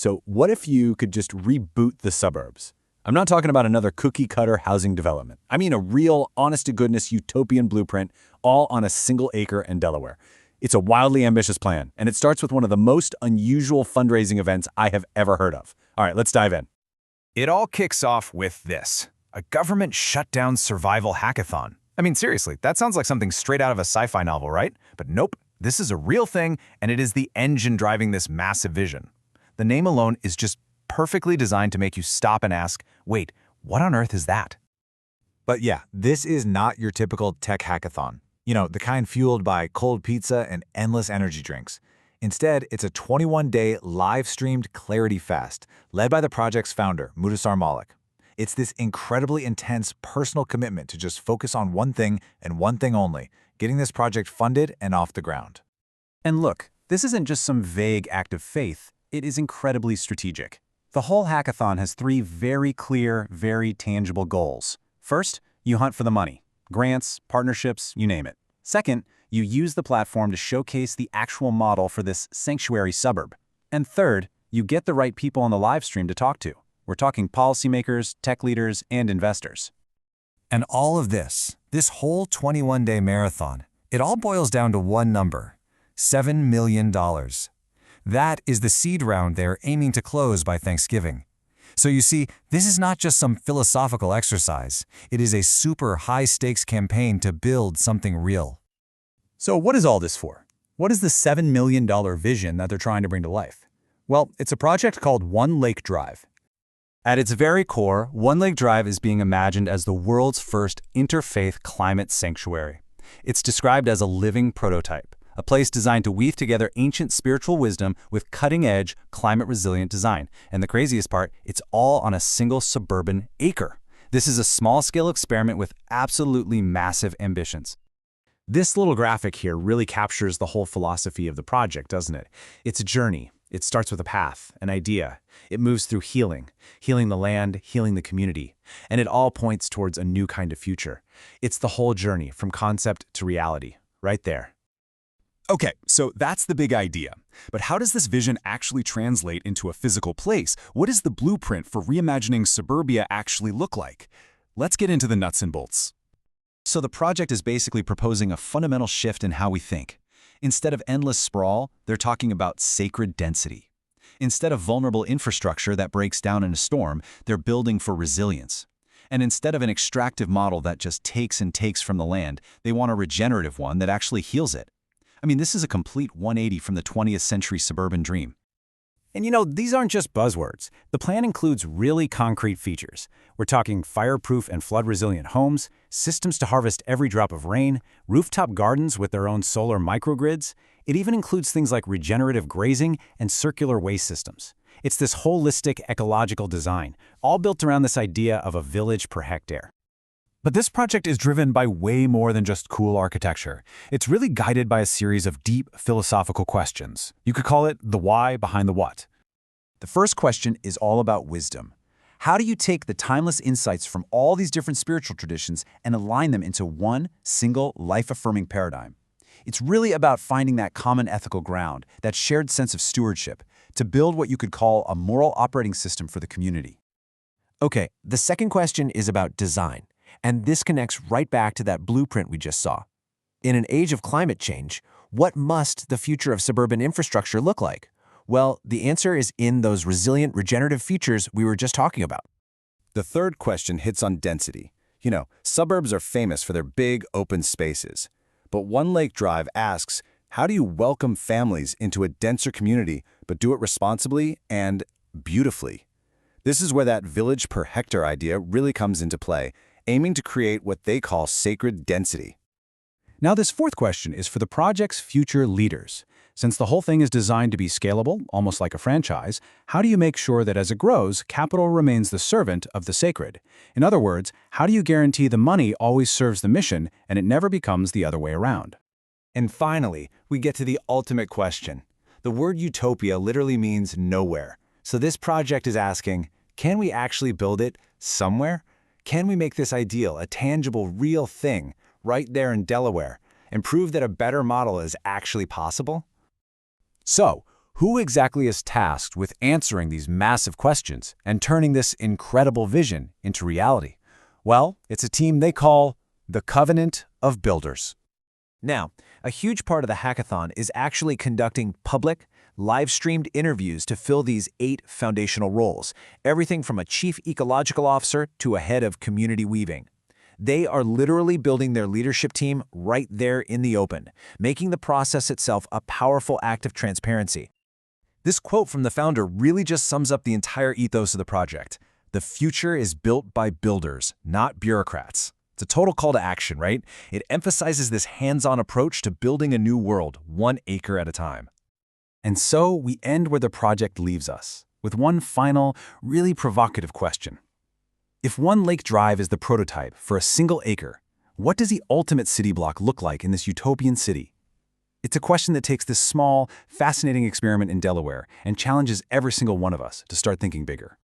So what if you could just reboot the suburbs? I'm not talking about another cookie-cutter housing development. I mean a real, honest-to-goodness utopian blueprint, all on a single acre in Delaware. It's a wildly ambitious plan, and it starts with one of the most unusual fundraising events I have ever heard of. All right, let's dive in. It all kicks off with this: a government shutdown survival hackathon. I mean, seriously, that sounds like something straight out of a sci-fi novel, right? But nope, this is a real thing, and it is the engine driving this massive vision. The name alone is just perfectly designed to make you stop and ask, wait, what on earth is that? But yeah, this is not your typical tech hackathon. You know, the kind fueled by cold pizza and endless energy drinks. Instead, it's a 21-day live-streamed Clarity Fast, led by the project's founder, Mudassar Malik. It's this incredibly intense personal commitment to just focus on one thing and one thing only, getting this project funded and off the ground. And look, this isn't just some vague act of faith. It is incredibly strategic. The whole hackathon has three very clear, very tangible goals. First, you hunt for the money. Grants, partnerships, you name it. Second, you use the platform to showcase the actual model for this sanctuary suburb. And third, you get the right people on the live stream to talk to. We're talking policymakers, tech leaders, and investors. And all of this whole 21-day marathon, it all boils down to one number: $7 million. That is the seed round they're aiming to close by Thanksgiving. So you see, this is not just some philosophical exercise. It is a super high-stakes campaign to build something real. So what is all this for? What is the $7 million vision that they're trying to bring to life? Well, it's a project called One Lake Drive. At its very core, One Lake Drive is being imagined as the world's first interfaith climate sanctuary. It's described as a living prototype, a place designed to weave together ancient spiritual wisdom with cutting-edge, climate-resilient design. And the craziest part, it's all on a single suburban acre. This is a small-scale experiment with absolutely massive ambitions. This little graphic here really captures the whole philosophy of the project, doesn't it? It's a journey. It starts with a path, an idea. It moves through healing the land, healing the community, and it all points towards a new kind of future. It's the whole journey from concept to reality, right there. Okay, so that's the big idea. But how does this vision actually translate into a physical place? What does the blueprint for reimagining suburbia actually look like? Let's get into the nuts and bolts. So the project is basically proposing a fundamental shift in how we think. Instead of endless sprawl, they're talking about sacred density. Instead of vulnerable infrastructure that breaks down in a storm, they're building for resilience. And instead of an extractive model that just takes and takes from the land, they want a regenerative one that actually heals it. I mean, this is a complete 180 from the 20th century suburban dream. And you know, these aren't just buzzwords. The plan includes really concrete features. We're talking fireproof and flood-resilient homes, systems to harvest every drop of rain, rooftop gardens with their own solar microgrids. It even includes things like regenerative grazing and circular waste systems. It's this holistic ecological design, all built around this idea of a village per hectare. But this project is driven by way more than just cool architecture. It's really guided by a series of deep philosophical questions. You could call it the why behind the what. The first question is all about wisdom. How do you take the timeless insights from all these different spiritual traditions and align them into one single life-affirming paradigm? It's really about finding that common ethical ground, that shared sense of stewardship, to build what you could call a moral operating system for the community. Okay, the second question is about design. And this connects right back to that blueprint we just saw. In an age of climate change, what must the future of suburban infrastructure look like? Well, the answer is in those resilient, regenerative features we were just talking about. The third question hits on density. You know, suburbs are famous for their big, open spaces. But One Lake Drive asks, how do you welcome families into a denser community, but do it responsibly and beautifully? This is where that village per hectare idea really comes into play, aiming to create what they call sacred density. Now, this fourth question is for the project's future leaders. Since the whole thing is designed to be scalable, almost like a franchise, how do you make sure that as it grows, capital remains the servant of the sacred? In other words, how do you guarantee the money always serves the mission and it never becomes the other way around? And finally, we get to the ultimate question. The word utopia literally means nowhere. So this project is asking, can we actually build it somewhere? Can we make this ideal a tangible, real thing right there in Delaware and prove that a better model is actually possible? So, Who exactly is tasked with answering these massive questions and turning this incredible vision into reality? Well, it's a team they call the Covenant of Builders. Now, a huge part of the hackathon is actually conducting public, live-streamed interviews to fill these 8 foundational roles, everything from a chief ecological officer to a head of community weaving. They are literally building their leadership team right there in the open, making the process itself a powerful act of transparency. This quote from the founder really just sums up the entire ethos of the project. The future is built by builders, not bureaucrats. It's a total call to action, right? It emphasizes this hands-on approach to building a new world, 1 acre at a time. And so we end where the project leaves us, with one final, really provocative question. If One Lake Drive is the prototype for a single acre, what does the ultimate city block look like in this utopian city? It's a question that takes this small, fascinating experiment in Delaware and challenges every single one of us to start thinking bigger.